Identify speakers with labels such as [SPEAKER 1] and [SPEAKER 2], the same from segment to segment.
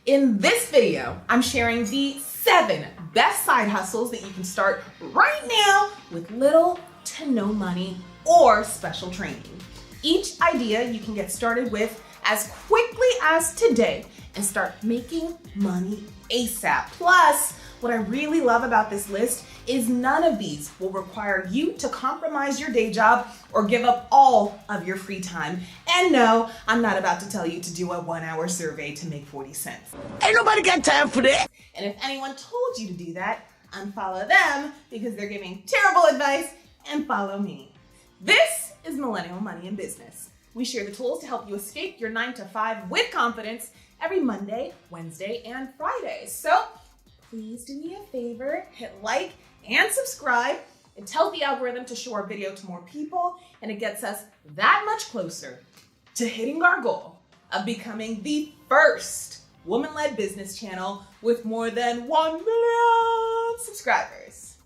[SPEAKER 1] In this video, I'm sharing the 7 best side hustles that you can start right now with little to no money or special training. Each idea you can get started with as quickly as today and start making money ASAP. Plus, what I really love about this list is none of these will require you to compromise your day job or give up all of your free time. And no, I'm not about to tell you to do a 1-hour survey to make 40 cents.
[SPEAKER 2] Ain't nobody got time for that.
[SPEAKER 1] And if anyone told you to do that, unfollow them because they're giving terrible advice and follow me. This is Millennial Money and Business. We share the tools to help you escape your 9-to-5 with confidence every Monday, Wednesday, and Friday. So please do me a favor, hit like and subscribe. It tells the algorithm to show our video to more people, and it gets us that much closer to hitting our goal of becoming the first woman-led business channel with more than 1 million subscribers.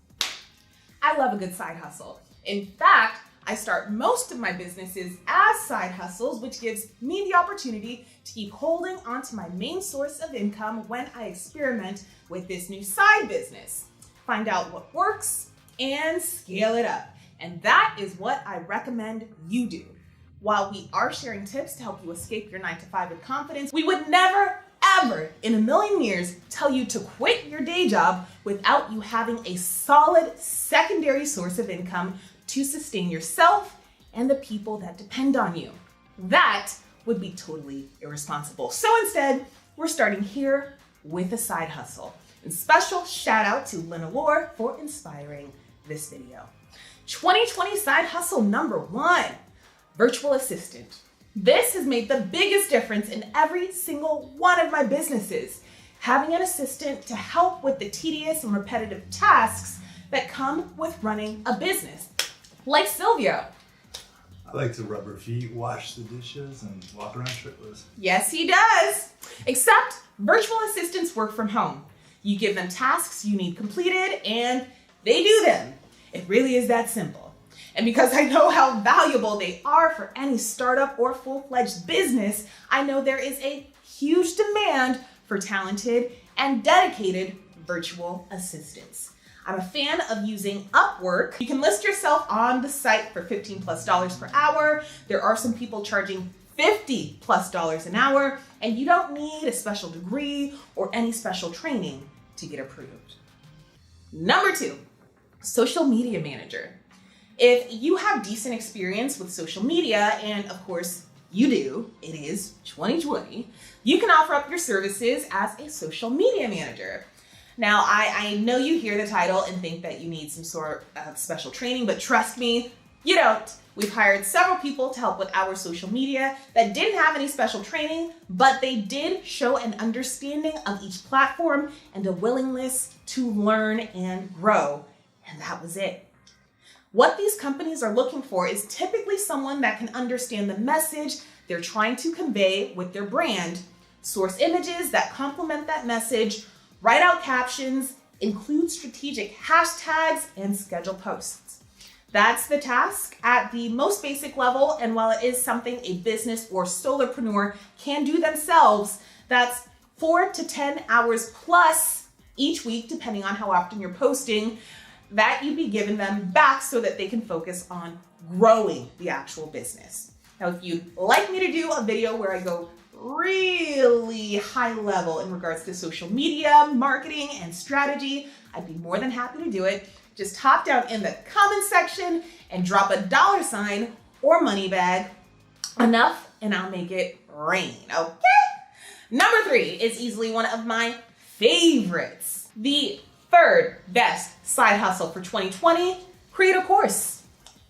[SPEAKER 1] I love a good side hustle. In fact, I start most of my businesses as side hustles, which gives me the opportunity to keep holding onto my main source of income when I experiment with this new side business. Find out what works and scale it up. And that is what I recommend you do. While we are sharing tips to help you escape your 9-to-5 with confidence, we would never, ever in a million years tell you to quit your day job without you having a solid secondary source of income to sustain yourself and the people that depend on you. That would be totally irresponsible. So instead, we're starting here with a side hustle. And special shout out to Lynn Allure for inspiring this video. 2020 side hustle number 1, virtual assistant. This has made the biggest difference in every single one of my businesses. Having an assistant to help with the tedious and repetitive tasks that come with running a business. Like Silvio.
[SPEAKER 3] I like to rub her feet, wash the dishes, and walk around shirtless.
[SPEAKER 1] Yes, he does. Except virtual assistants work from home. You give them tasks you need completed, and they do them. It really is that simple. And because I know how valuable they are for any startup or full-fledged business, I know there is a huge demand for talented and dedicated virtual assistants. I'm a fan of using Upwork. You can list yourself on the site for $15+ per hour. There are some people charging $50+ an hour, and you don't need a special degree or any special training to get approved. Number 2, social media manager. If you have decent experience with social media, and of course you do, it is 2020, you can offer up your services as a social media manager. Now, I know you hear the title and think that you need some sort of special training, but trust me, you don't. We've hired several people to help with our social media that didn't have any special training, but they did show an understanding of each platform and a willingness to learn and grow, and that was it. What these companies are looking for is typically someone that can understand the message they're trying to convey with their brand, source images that complement that message, write out captions, include strategic hashtags, and schedule posts. That's the task at the most basic level, and while it is something a business or solopreneur can do themselves, that's 4 to 10 hours plus each week, depending on how often you're posting, that you'd be giving them back so that they can focus on growing the actual business. Now, if you'd like me to do a video where I go really high level in regards to social media, marketing, and strategy, I'd be more than happy to do it. Just hop down in the comment section and drop a $sign or money bag. Enough, and I'll make it rain, okay? Number 3 is easily one of my favorites. The 3rd best side hustle for 2020, create a course.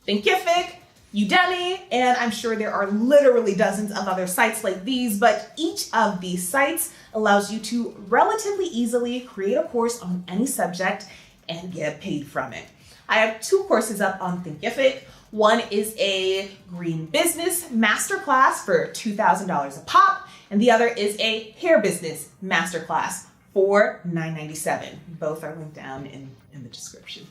[SPEAKER 1] Thinkific, Udemy, and I'm sure there are literally dozens of other sites like these, but each of these sites allows you to relatively easily create a course on any subject and get paid from it. I have 2 courses up on Thinkific. One is a green business masterclass for $2,000 a pop, and the other is a hair business masterclass for $9.97. Both are linked down in the description.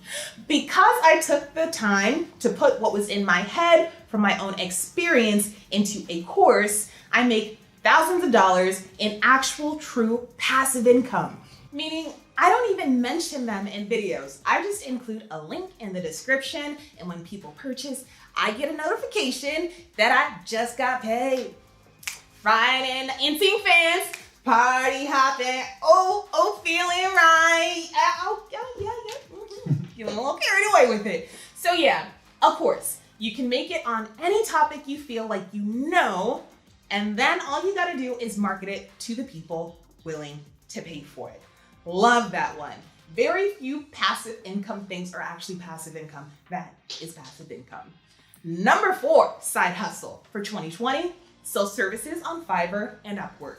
[SPEAKER 1] Because I took the time to put what was in my head from my own experience into a course, I make thousands of dollars in actual true passive income. Meaning, I don't even mention them in videos. I just include a link in the description, and when people purchase, I get a notification that I just got paid. Friday, NSYNC fans, party hopping, oh, feeling right. Yeah. Feeling a little carried away with it. So yeah, of course, you can make it on any topic you feel like you know, and then all you gotta do is market it to the people willing to pay for it. Love that one. Very few passive income things are actually passive income. That is passive income. Number 4, side hustle for 2020, sell services on Fiverr and Upwork.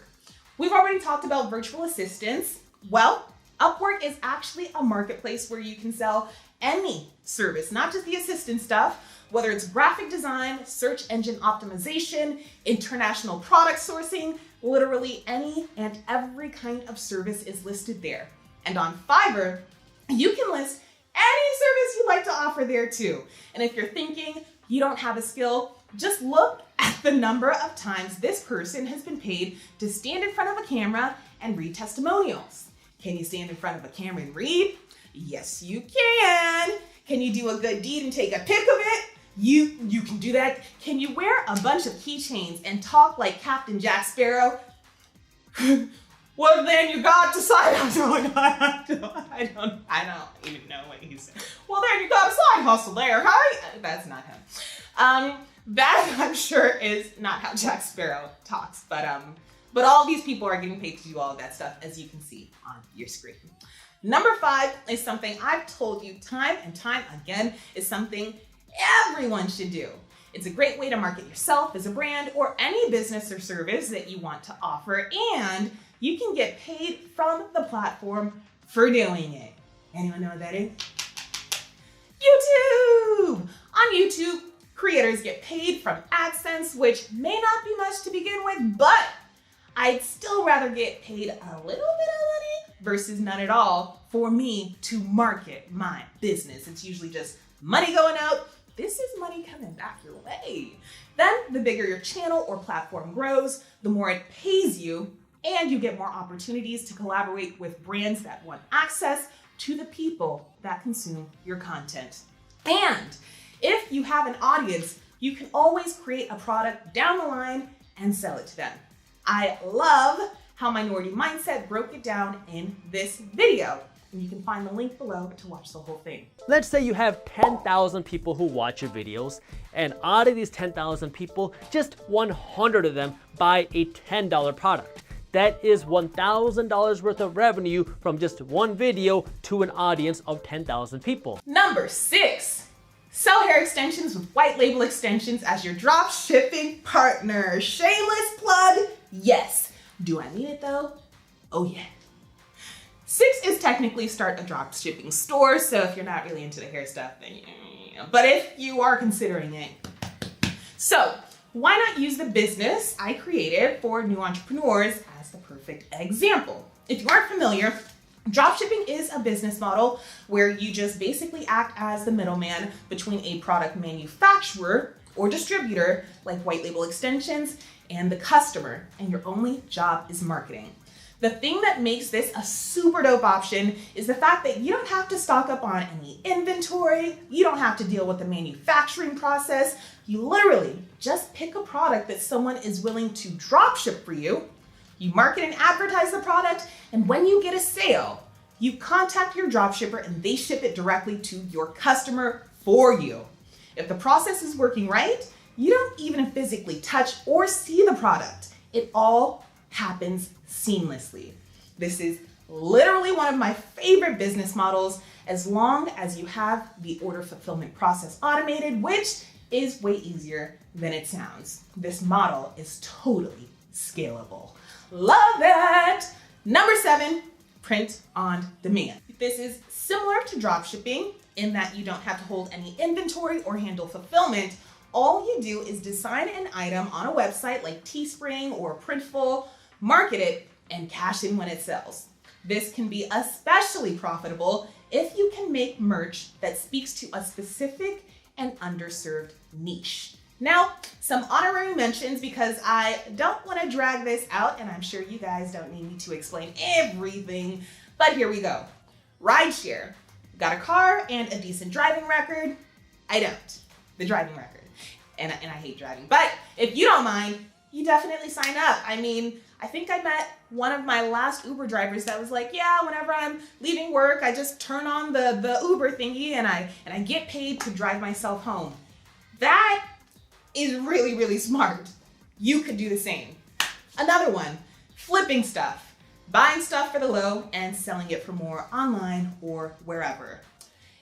[SPEAKER 1] We've already talked about virtual assistants. Well, Upwork is actually a marketplace where you can sell any service, not just the assistant stuff, whether it's graphic design, search engine optimization, international product sourcing, literally any and every kind of service is listed there. And on Fiverr, you can list any service you'd like to offer there too. And if you're thinking you don't have a skill, just look at the number of times this person has been paid to stand in front of a camera and read testimonials. Can you stand in front of a camera and read? Yes, you can. Can you do a good deed and take a pic of it? You can do that. Can you wear a bunch of keychains and talk like Captain Jack Sparrow? Well, then you got to side hustle. I don't even know what he said. Well, then you got a side hustle there, huh? That's not him. That I'm sure is not how Jack Sparrow talks, but all these people are getting paid to do all of that stuff, as you can see on your screen. Number 5 is something I've told you time and time again is something everyone should do. It's a great way to market yourself as a brand or any business or service that you want to offer, and you can get paid from the platform for doing it. Anyone know what that is? YouTube! On YouTube, creators get paid from AdSense, which may not be much to begin with, but I'd still rather get paid a little bit of money versus none at all for me to market my business. It's usually just money going out. This is money coming back your way. Then the bigger your channel or platform grows, the more it pays you, and you get more opportunities to collaborate with brands that want access to the people that consume your content. And if you have an audience, you can always create a product down the line and sell it to them. I love how Minority Mindset broke it down in this video. And you can find the link below to watch the whole thing.
[SPEAKER 4] Let's say you have 10,000 people who watch your videos, and out of these 10,000 people, just 100 of them buy a $10 product. That is $1,000 worth of revenue from just one video to an audience of 10,000 people.
[SPEAKER 1] Number 6, sell hair extensions with white label extensions as your drop shipping partner. Shameless plug, yes. Do I need it though? Oh yeah. 6 is technically start a drop shipping store, so if you're not really into the hair stuff, then but if you are considering it. So why not use the business I created for new entrepreneurs as the perfect example? If you aren't familiar, dropshipping is a business model where you just basically act as the middleman between a product manufacturer or distributor, like white label extensions, and the customer, and your only job is marketing. The thing that makes this a super dope option is the fact that you don't have to stock up on any inventory, you don't have to deal with the manufacturing process, you literally just pick a product that someone is willing to drop ship for you, you market and advertise the product, and when you get a sale, you contact your dropshipper and they ship it directly to your customer for you. If the process is working right, you don't even physically touch or see the product. It all happens seamlessly. This is literally one of my favorite business models as long as you have the order fulfillment process automated, which is way easier than it sounds. This model is totally scalable. Love that! Number 7, print on demand. This is similar to dropshipping in that you don't have to hold any inventory or handle fulfillment. All you do is design an item on a website like Teespring or Printful, market it, and cash in when it sells. This can be especially profitable if you can make merch that speaks to a specific and underserved niche. Now, some honorary mentions because I don't want to drag this out, and I'm sure you guys don't need me to explain everything, but here we go. Rideshare. Got a car and a decent driving record? I don't. The driving record. And I hate driving. But if you don't mind, you definitely sign up. I mean, I think I met one of my last Uber drivers that was like, yeah, whenever I'm leaving work, I just turn on the Uber thingy and I get paid to drive myself home. That is really, really smart. You could do the same. Another one, flipping stuff. Buying stuff for the low and selling it for more online or wherever.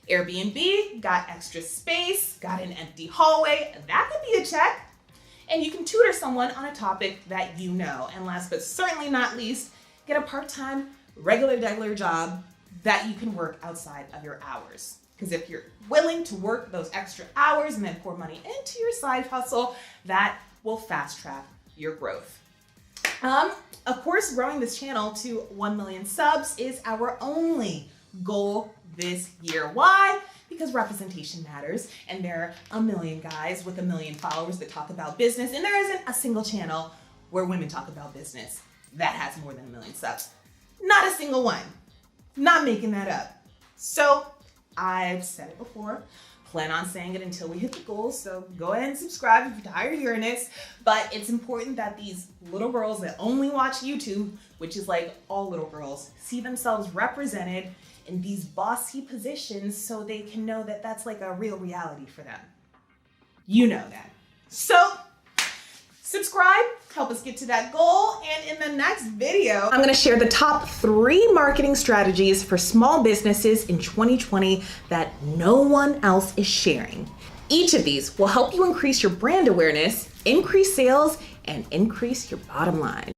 [SPEAKER 1] Airbnb, got extra space, got an empty hallway, that could be a check. And you can tutor someone on a topic that you know. And last but certainly not least, get a part-time, regular job that you can work outside of your hours. Because if you're willing to work those extra hours and then pour money into your side hustle, that will fast track your growth. Of course, growing this channel to 1 million subs is our only goal this year. Why? Because representation matters, and there are a million guys with 1 million followers that talk about business, and there isn't a single channel where women talk about business that has more than 1 million subs. Not a single one. Not making that up. So I've said it before, plan on saying it until we hit the goals, so go ahead and subscribe if you're tired of hearing this, but it's important that these little girls that only watch YouTube, which is like all little girls, see themselves represented in these bossy positions so they can know that that's like a real reality for them. You know that. So subscribe, help us get to that goal, and in the next video, I'm gonna share the top 3 marketing strategies for small businesses in 2020 that no one else is sharing. Each of these will help you increase your brand awareness, increase sales, and increase your bottom line.